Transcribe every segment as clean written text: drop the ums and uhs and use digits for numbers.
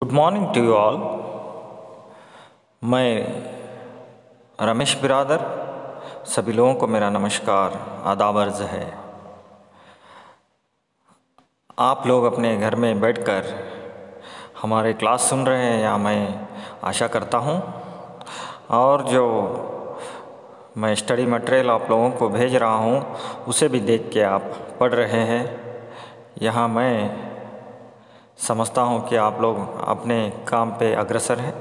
Good morning to you all. मैं रमेश बिरादर, सभी लोगों को मेरा नमस्कार आदाब अर्ज़ है। आप लोग अपने घर में बैठकर हमारे क्लास सुन रहे हैं या मैं आशा करता हूँ, और जो मैं स्टडी मटेरियल आप लोगों को भेज रहा हूँ उसे भी देख के आप पढ़ रहे हैं। यहाँ मैं समझता हूँ कि आप लोग अपने काम पे अग्रसर हैं।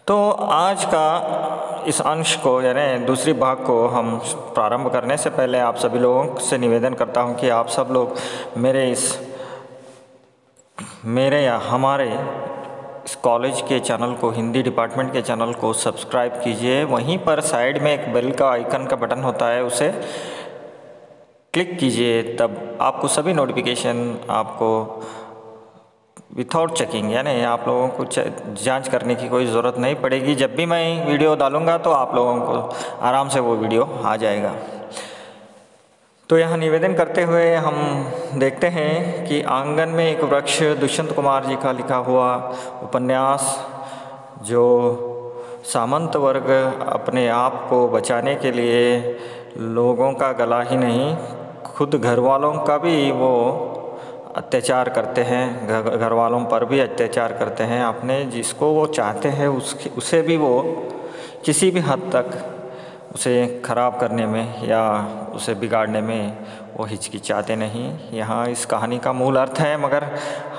तो आज का इस अंश को यानी दूसरी भाग को हम प्रारंभ करने से पहले आप सभी लोगों से निवेदन करता हूँ कि आप सब लोग मेरे या हमारे इस कॉलेज के चैनल को, हिंदी डिपार्टमेंट के चैनल को सब्सक्राइब कीजिए। वहीं पर साइड में एक बेल का आइकन का बटन होता है, उसे क्लिक कीजिए, तब आपको सभी नोटिफिकेशन आपको विथआउट चेकिंग यानी आप लोगों को जांच करने की कोई ज़रूरत नहीं पड़ेगी। जब भी मैं वीडियो डालूंगा तो आप लोगों को आराम से वो वीडियो आ जाएगा। तो यहाँ निवेदन करते हुए हम देखते हैं कि आंगन में एक वृक्ष दुष्यंत कुमार जी का लिखा हुआ उपन्यास, जो सामंत वर्ग अपने आप को बचाने के लिए लोगों का गला ही नहीं, खुद घर वालों का भी वो अत्याचार करते हैं, घर वालों पर भी अत्याचार करते हैं। अपने जिसको वो चाहते हैं उसे भी वो किसी भी हद तक उसे खराब करने में या उसे बिगाड़ने में वो हिचकिचाते नहीं। यहाँ इस कहानी का मूल अर्थ है, मगर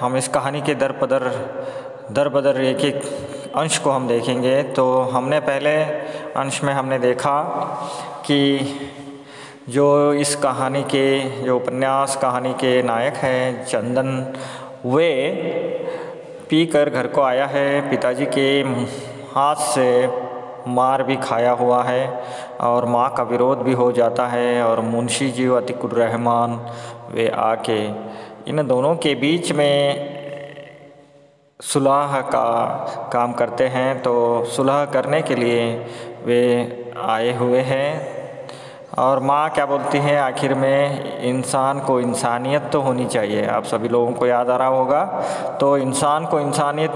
हम इस कहानी के दर बदर एक एक अंश को हम देखेंगे। तो हमने पहले अंश में हमने देखा कि जो इस कहानी के, जो उपन्यास कहानी के नायक हैं चंदन, वे पी कर घर को आया है, पिताजी के हाथ से मार भी खाया हुआ है और माँ का विरोध भी हो जाता है, और मुंशी जी अतिकुर रहमान वे आके इन दोनों के बीच में सुलह का काम करते हैं। तो सुलह करने के लिए वे आए हुए हैं, और माँ क्या बोलती है आखिर में, इंसान को इंसानियत तो होनी चाहिए। आप सभी लोगों को याद आ रहा होगा, तो इंसान को इंसानियत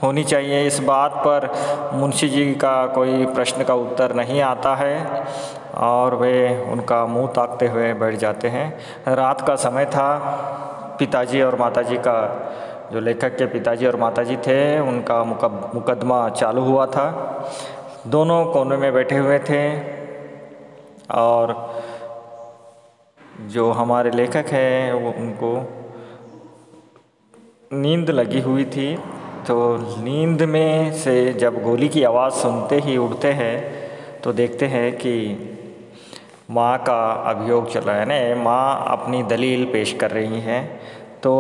होनी चाहिए। इस बात पर मुंशी जी का कोई प्रश्न का उत्तर नहीं आता है और वे उनका मुंह ताकते हुए बैठ जाते हैं। रात का समय था। पिताजी और माताजी का, जो लेखक के पिताजी और माताजी थे, उनका मुकदमा चालू हुआ था। दोनों कोने में बैठे हुए थे और जो हमारे लेखक हैं वो उनको नींद लगी हुई थी। तो नींद में से जब गोली की आवाज़ सुनते ही उठते हैं तो देखते हैं कि माँ का अभियोग चल रहा है, यानी माँ अपनी दलील पेश कर रही हैं। तो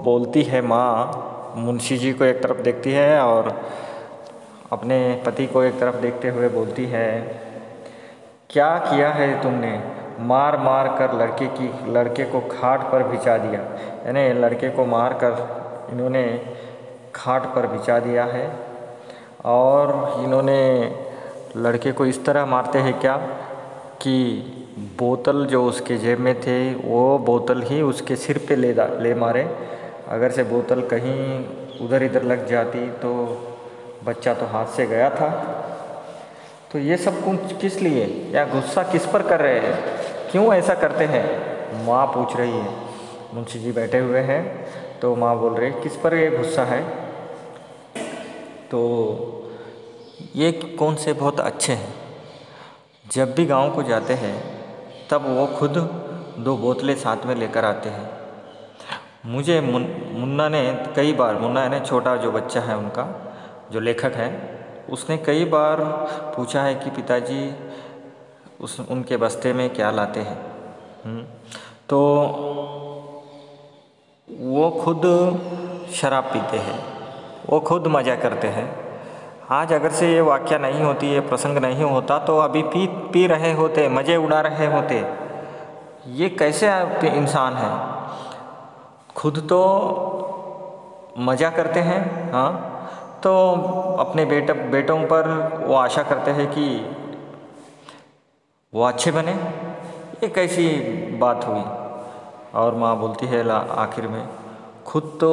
बोलती है माँ, मुंशी जी को एक तरफ देखती है और अपने पति को एक तरफ देखते हुए बोलती है, क्या किया है तुमने? मार मार कर लड़के को खाट पर बिछा दिया। यानी लड़के को मार कर इन्होंने खाट पर बिछा दिया है, और इन्होंने लड़के को इस तरह मारते हैं क्या कि बोतल जो उसके जेब में थे वो बोतल ही उसके सिर पे ले मारे। अगर से बोतल कहीं उधर इधर लग जाती तो बच्चा तो हाथ से गया था। तो ये सब कुछ किस लिए, या गुस्सा किस पर कर रहे हैं, क्यों ऐसा करते हैं? माँ पूछ रही है। मुंशी जी बैठे हुए हैं, तो माँ बोल रही किस पर ये गुस्सा है? तो ये कौन से बहुत अच्छे हैं, जब भी गांव को जाते हैं तब वो खुद 2 बोतलें साथ में लेकर आते हैं। मुझे मुन्ना ने कई बार, मुन्ना यानी छोटा जो बच्चा है उनका, जो लेखक है, उसने कई बार पूछा है कि पिताजी उनके बस्ते में क्या लाते हैं। तो वो खुद शराब पीते हैं, वो खुद मज़ा करते हैं। आज अगर से ये वाक़या नहीं होती, ये प्रसंग नहीं होता, तो अभी पी रहे होते, मज़े उड़ा रहे होते। ये कैसे इंसान है, खुद तो मज़ा करते हैं, हाँ, तो अपने बेटों पर वो आशा करते हैं कि वो अच्छे बने। ये कैसी बात हुई? और माँ बोलती है आखिर में, खुद तो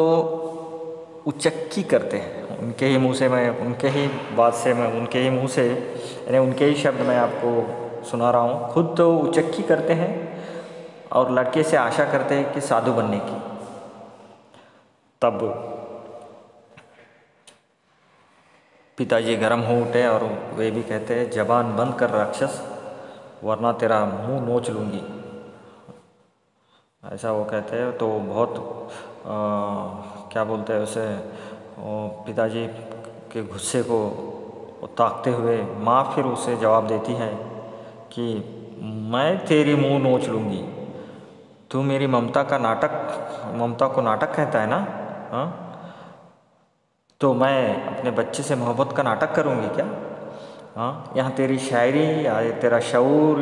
उचक्की करते हैं। उनके ही मुंह से मैं, उनके ही बात से मैं, उनके ही मुंह से, यानी उनके ही शब्द मैं आपको सुना रहा हूँ। खुद तो उचक्की करते हैं और लड़के से आशा करते हैं कि साधु बनने की। तब पिताजी गर्म हो उठे और वे भी कहते हैं, जबान बंद कर राक्षस, वरना तेरा मुंह नोच लूँगी। ऐसा वो कहते हैं। तो बहुत क्या बोलते हैं उसे, पिताजी के गुस्से को ताकते हुए माँ फिर उसे जवाब देती है कि मैं तेरी मुंह नोच लूँगी। तू मेरी ममता को नाटक कहता है ना? हाँ, तो मैं अपने बच्चे से मोहब्बत का नाटक करूँगी क्या? हाँ, यहाँ तेरी शायरी या तेरा शऊर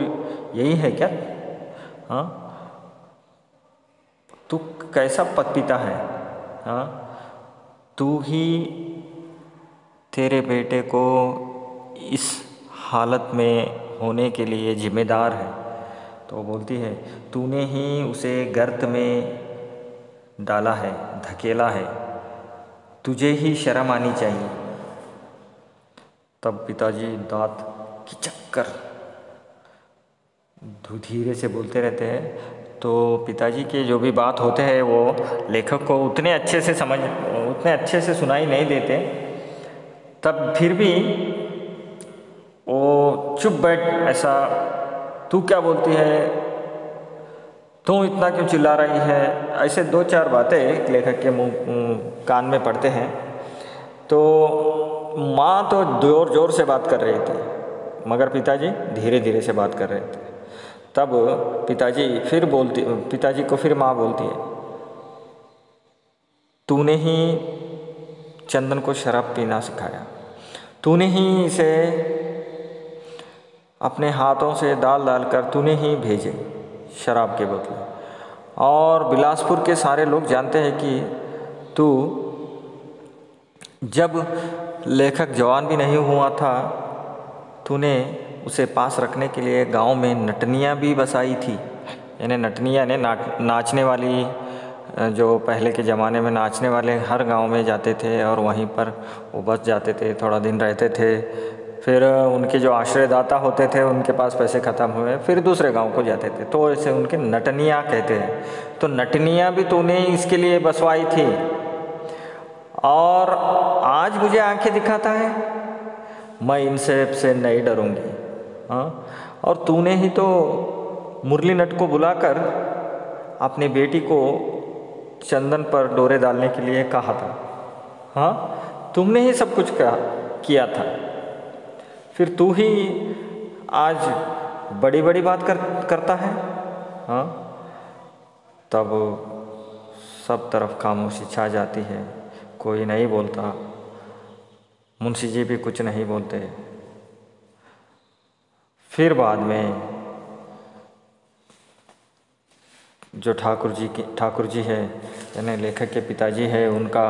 यही है क्या? हाँ, तू कैसा पतिता है? हाँ, तू ही तेरे बेटे को इस हालत में होने के लिए जिम्मेदार है। तो वो बोलती है, तूने ही उसे गर्त में डाला है, धकेला है, तुझे ही शर्म आनी चाहिए। तब पिताजी दांत खिचक कर धीरे से बोलते रहते हैं। तो पिताजी के जो भी बात होते हैं वो लेखक को उतने अच्छे से सुनाई नहीं देते। तब फिर भी वो चुप बैठ, ऐसा, तू क्या बोलती है, तू इतना क्यों चिल्ला रही है, ऐसे 2-4 बातें लेखक के कान में पड़ते हैं। तो माँ तो जोर जोर से बात कर रही थी, मगर पिताजी धीरे धीरे से बात कर रहे थे। तब पिताजी को फिर माँ बोलती है, तूने ही चंदन को शराब पीना सिखाया, तूने ही इसे अपने हाथों से डाल कर तूने ही भेजे शराब के बदले। और बिलासपुर के सारे लोग जानते हैं कि तू जब लेखक जवान भी नहीं हुआ था, तूने उसे पास रखने के लिए गांव में नटनियाँ भी बसाई थी। यानी नटनियाँ ने नाचने वाली, जो पहले के ज़माने में नाचने वाले हर गांव में जाते थे और वहीं पर वो बस जाते थे, थोड़ा दिन रहते थे, फिर उनके जो आश्रयदाता होते थे उनके पास पैसे ख़त्म हुए, फिर दूसरे गांव को जाते थे, तो ऐसे उनके नटनियाँ कहते हैं। तो नटनियाँ भी तूने इसके लिए बसवाई थी और आज मुझे आंखें दिखाता है, मैं इनसे से नहीं डरूंगी। हाँ, और तूने ही तो मुरली नट को बुलाकर अपनी बेटी को चंदन पर डोरे डालने के लिए कहा था। हाँ, तुमने ही सब कुछ किया था, फिर तू ही आज बड़ी बड़ी बात करता है। हाँ, तब सब तरफ खामोशी छा जाती है, कोई नहीं बोलता। मुंशी जी भी कुछ नहीं बोलते। फिर बाद में जो ठाकुर जी है, यानी लेखक के पिताजी है, उनका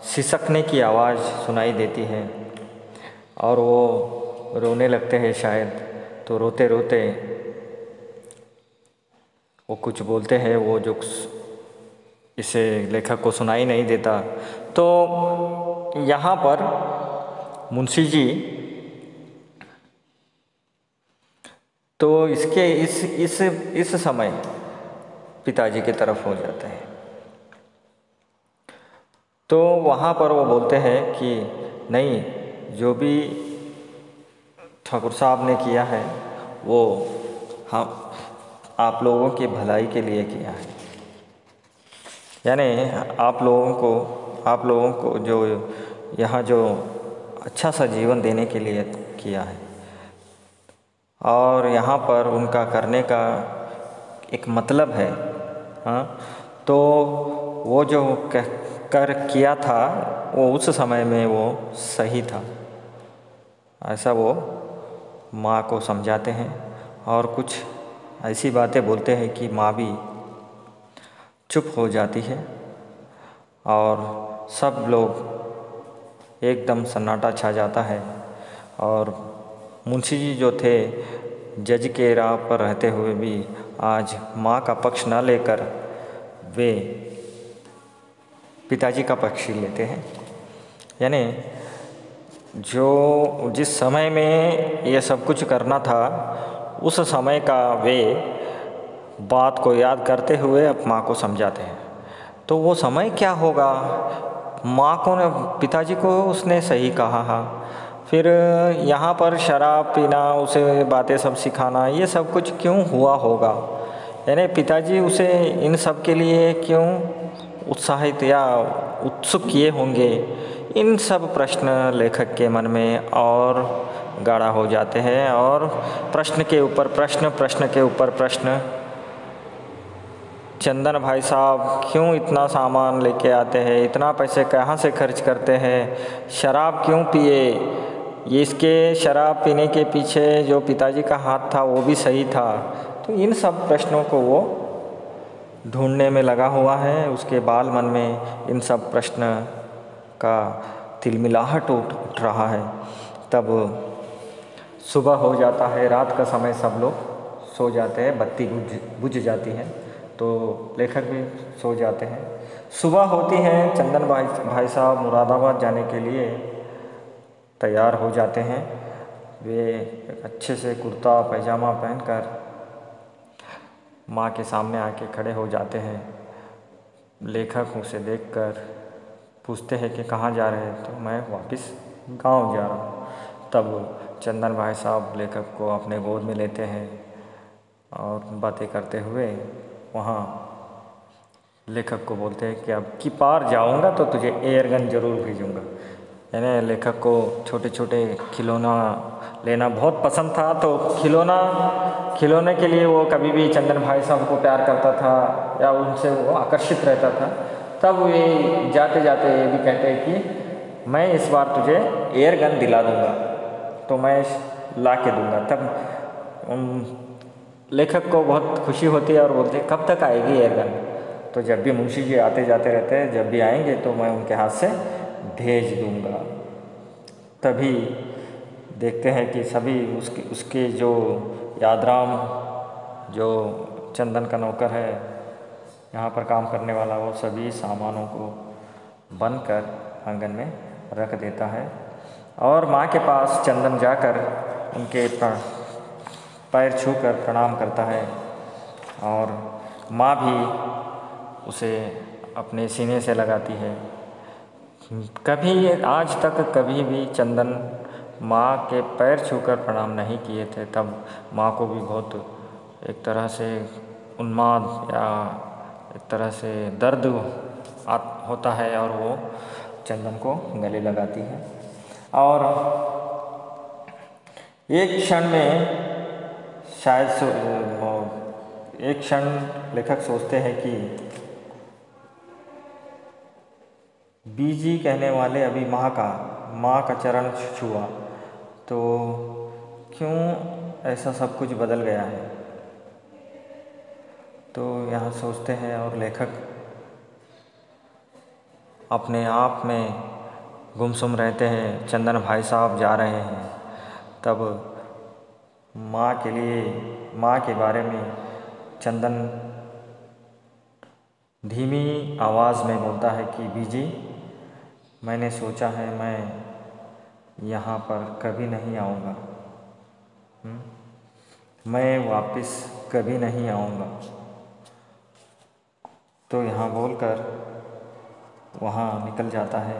सिसकने की आवाज़ सुनाई देती है और वो रोने लगते हैं शायद। तो रोते रोते वो कुछ बोलते हैं, वो जो इसे लेखक को सुनाई नहीं देता। तो यहाँ पर मुंशी जी तो इस समय पिताजी की तरफ हो जाते हैं। तो वहाँ पर वो बोलते हैं कि नहीं, जो भी ठाकुर साहब ने किया है वो हम आप लोगों की भलाई के लिए किया है। यानी आप लोगों को जो यहाँ जो अच्छा सा जीवन देने के लिए किया है, और यहाँ पर उनका करने का एक मतलब है। हाँ, तो वो जो किया था वो उस समय में वो सही था, ऐसा वो माँ को समझाते हैं। और कुछ ऐसी बातें बोलते हैं कि माँ भी चुप हो जाती है और सब लोग एकदम सन्नाटा छा जाता है। और मुंशी जी जो थे, जज के राह पर रहते हुए भी आज माँ का पक्ष न लेकर वे पिताजी का पक्ष लेते हैं। यानी जो जिस समय में ये सब कुछ करना था उस समय का वे बात को याद करते हुए अब माँ को समझाते हैं। तो वो समय क्या होगा, माँ को ने पिताजी को उसने सही कहा हा। फिर यहाँ पर शराब पीना, उसे बातें सब सिखाना, ये सब कुछ क्यों हुआ होगा, यानी पिताजी उसे इन सब के लिए क्यों उत्साहित या उत्सुक किए होंगे। इन सब प्रश्न लेखक के मन में और गाढ़ा हो जाते हैं और प्रश्न के ऊपर प्रश्न, प्रश्न के ऊपर प्रश्न। चंदन भाई साहब क्यों इतना सामान लेके आते हैं, इतना पैसे कहाँ से खर्च करते हैं, शराब क्यों पिए, ये इसके शराब पीने के पीछे जो पिताजी का हाथ था वो भी सही था। तो इन सब प्रश्नों को वो ढूंढने में लगा हुआ है। उसके बाल मन में इन सब प्रश्न का तिलमिलाहट उठ रहा है। तब सुबह हो जाता है, रात का समय, सब लोग सो जाते हैं, बत्ती बुझ जाती है तो लेखक भी सो जाते हैं। सुबह होती है, चंदन भाई साहब मुरादाबाद जाने के लिए तैयार हो जाते हैं। वे अच्छे से कुर्ता पैजामा पहनकर माँ के सामने आके खड़े हो जाते हैं। लेखक उसे देखकर पूछते हैं कि कहाँ जा रहे हैं, तो मैं वापस गांव जा रहा हूँ। तब चंदन भाई साहब लेखक को अपने गोद में लेते हैं और बातें करते हुए वहाँ लेखक को बोलते हैं कि अब की पार जाऊँगा तो तुझे एयरगन ज़रूर भेजूँगा। यानी लेखक को छोटे छोटे खिलौना लेना बहुत पसंद था, तो खिलौने के लिए वो कभी भी चंदन भाई साहब को प्यार करता था या उनसे वो आकर्षित रहता था। तब वे जाते जाते ये भी कहते हैं कि मैं इस बार तुझे एयरगन दिला दूँगा, तो मैं ला के दूँगा। तब लेखक को बहुत खुशी होती है और बोलते कब तक आएगी एयरगन। तो जब भी मुंशी जी आते जाते रहते हैं, जब भी आएंगे तो मैं उनके हाथ से भेज दूँगा। तभी देखते हैं कि सभी उसके जो यादराम, जो चंदन का नौकर है, यहाँ पर काम करने वाला, वो सभी सामानों को बंद कर आंगन में रख देता है और माँ के पास चंदन जाकर उनके पैर छूकर प्रणाम करता है और माँ भी उसे अपने सीने से लगाती है। कभी आज तक कभी भी चंदन माँ के पैर छूकर प्रणाम नहीं किए थे। तब माँ को भी बहुत एक तरह से उन्माद या एक तरह से दर्द होता है और वो चंदन को गले लगाती है। और एक क्षण में शायद एक क्षण लेखक सोचते हैं कि बीजी कहने वाले अभी माँ का चरण छुआ, तो क्यों ऐसा सब कुछ बदल गया है। तो यहाँ सोचते हैं और लेखक अपने आप में गुमसुम रहते हैं। चंदन भाई साहब जा रहे हैं। तब माँ के बारे में चंदन धीमी आवाज़ में बोलता है कि बीजी, मैंने सोचा है मैं यहाँ पर कभी नहीं आऊँगा, मैं वापस कभी नहीं आऊँगा। तो यहाँ बोलकर वहाँ निकल जाता है।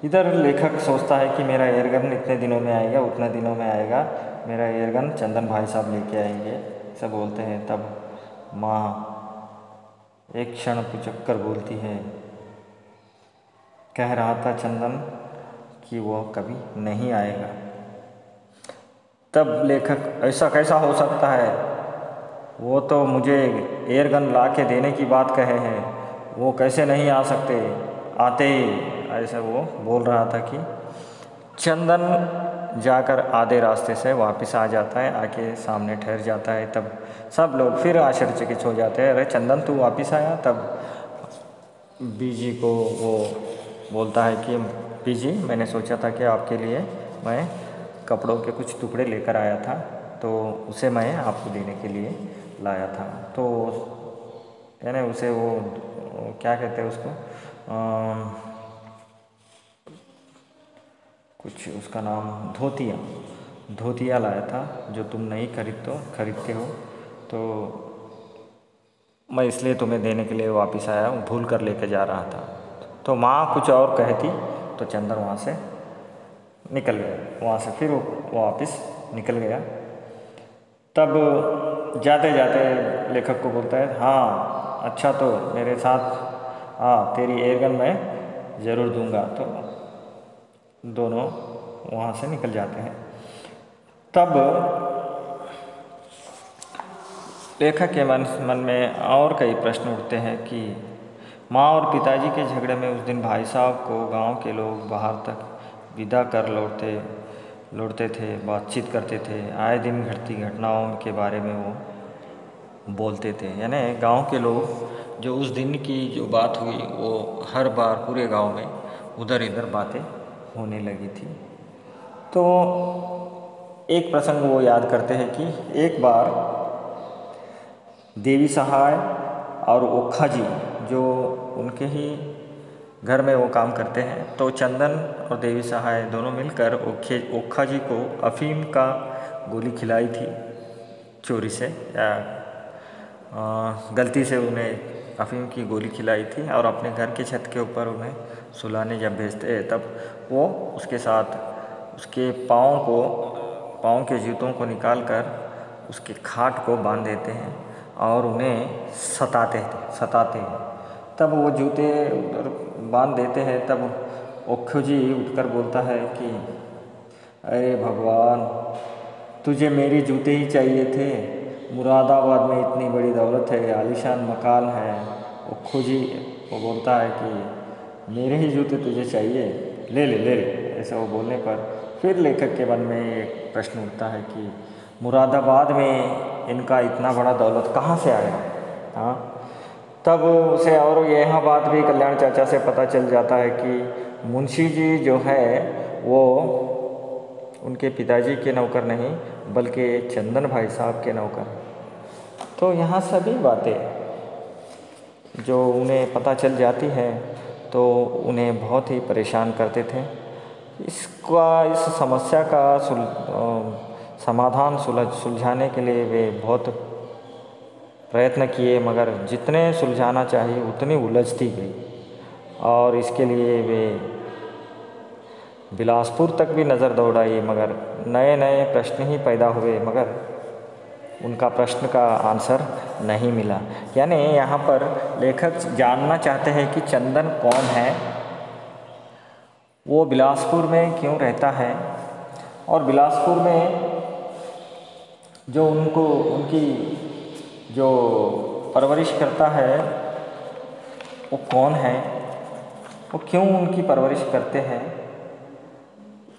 इधर लेखक सोचता है कि मेरा एयरगन इतने दिनों में आएगा, उतने दिनों में आएगा, मेरा एयरगन चंदन भाई साहब लेके आएंगे, सब बोलते हैं। तब माँ एक क्षण पुचक्कर बोलती है, कह रहा था चंदन कि वो कभी नहीं आएगा। तब लेखक, ऐसा कैसा हो सकता है, वो तो मुझे एयरगन ला के देने की बात कहे हैं, वो कैसे नहीं आ सकते, आते ही, ऐसा वो बोल रहा था कि चंदन जाकर आधे रास्ते से वापस आ जाता है, आके सामने ठहर जाता है। तब सब लोग फिर आश्चर्यचकित हो जाते हैं, अरे चंदन तू वापस आया। तब बीजी को वो बोलता है कि बीजी, मैंने सोचा था कि आपके लिए मैं कपड़ों के कुछ टुकड़े लेकर आया था, तो उसे मैं आपको देने के लिए लाया था। तो यानी उसे वो क्या कहते हैं उसको, कुछ उसका नाम धोतिया लाया था, जो तुम नहीं खरीदते हो, तो मैं इसलिए तुम्हें देने के लिए वापस आया हूँ, भूल कर लेके जा रहा था। तो माँ कुछ और कहती तो चंदन वहाँ से निकल गया, वहाँ से फिर वो वापस निकल गया। तब जाते जाते लेखक को बोलता है, हाँ अच्छा, तो मेरे साथ तेरी एयरगन मैं ज़रूर दूंगा। तो दोनों वहाँ से निकल जाते हैं। तब लेखक के मन में और कई प्रश्न उठते हैं कि माँ और पिताजी के झगड़े में उस दिन भाई साहब को गांव के लोग बाहर तक विदा कर लौटते थे, बातचीत करते थे, आए दिन घटती घटनाओं के बारे में वो बोलते थे। यानी गांव के लोग जो उस दिन की जो बात हुई वो हर बार पूरे गांव में उधर इधर बातें होने लगी थी। तो एक प्रसंग वो याद करते हैं कि एक बार देवी सहाय और ओखा जी, जो उनके ही घर में वो काम करते हैं, तो चंदन और देवी सहाय दोनों मिलकर ओखा जी को अफीम का गोली खिलाई थी चोरी से, या गलती से उन्हें अफीम की गोली खिलाई थी। और अपने घर के छत के ऊपर उन्हें सुलाने जब भेजते हैं, तब वो उसके साथ उसके पाँव के जूतों को निकालकर उसके खाट को बांध देते हैं और उन्हें सताते हैं। तब वो जूते उधर बांध देते हैं। तब ओखो जी उठकर बोलता है कि अरे भगवान, तुझे मेरे जूते ही चाहिए थे, मुरादाबाद में इतनी बड़ी दौलत है, आलीशान मकान है। ओखो जी वो बोलता है कि मेरे ही जूते तुझे चाहिए, ले ले। ऐसा वो बोलने पर फिर लेखक के मन में एक प्रश्न उठता है कि मुरादाबाद में इनका इतना बड़ा दौलत कहाँ से आया। हाँ, तब उसे और यहाँ बात भी कल्याण चाचा से पता चल जाता है कि मुंशी जी जो है वो उनके पिताजी के नौकर नहीं, बल्कि चंदन भाई साहब के नौकर। तो यहाँ सभी बातें जो उन्हें पता चल जाती है तो उन्हें बहुत ही परेशान करते थे। इस समस्या का समाधान सुलझाने के लिए वे बहुत प्रयत्न किए, मगर जितने सुलझाना चाहिए उतनी उलझती गई। और इसके लिए वे बिलासपुर तक भी नज़र दौड़ाई, मगर नए प्रश्न ही पैदा हुए, मगर उनका प्रश्न का आंसर नहीं मिला। यानी यहाँ पर लेखक जानना चाहते हैं कि चंदन कौन है, वो बिलासपुर में क्यों रहता है, और बिलासपुर में जो उनकी जो परवरिश करता है वो कौन है, वो क्यों उनकी परवरिश करते हैं।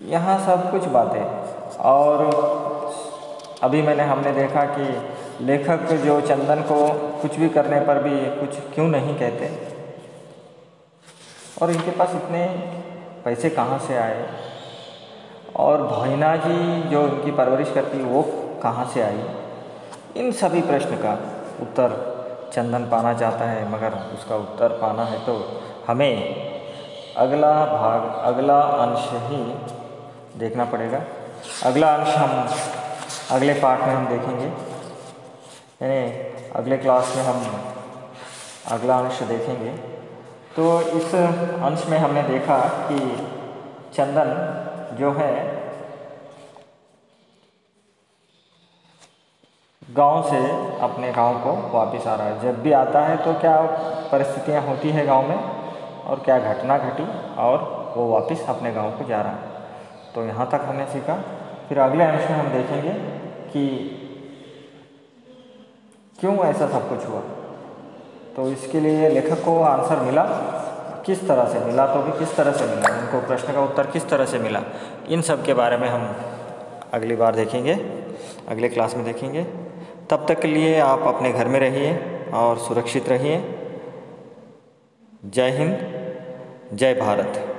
यहाँ सब कुछ बातें। और अभी हमने देखा कि लेखक जो चंदन को कुछ भी करने पर भी कुछ क्यों नहीं कहते, और इनके पास इतने पैसे कहाँ से आए, और भैना जी जो इनकी परवरिश करती वो कहाँ से आई। इन सभी प्रश्न का उत्तर चंदन पाना चाहता है, मगर उसका उत्तर पाना है तो हमें अगला अंश ही देखना पड़ेगा। अगला अंश हम अगले पार्ट में हम देखेंगे, यानी अगले क्लास में हम अगला अंश देखेंगे। तो इस अंश में हमने देखा कि चंदन जो है गांव से अपने गांव को वापस आ रहा है। जब भी आता है तो क्या परिस्थितियां होती है गांव में, और क्या घटना घटी, और वो वापस अपने गांव को जा रहा है। तो यहाँ तक हमने सीखा। फिर अगले अंश में हम देखेंगे कि क्यों ऐसा सब कुछ हुआ। तो इसके लिए लेखक को आंसर मिला, किस तरह से मिला, तो भी किस तरह से मिला, उनको प्रश्न का उत्तर किस तरह से मिला, इन सब के बारे में हम अगली बार देखेंगे, अगले क्लास में देखेंगे। तब तक के लिए आप अपने घर में रहिए और सुरक्षित रहिए। जय हिंद, जय भारत।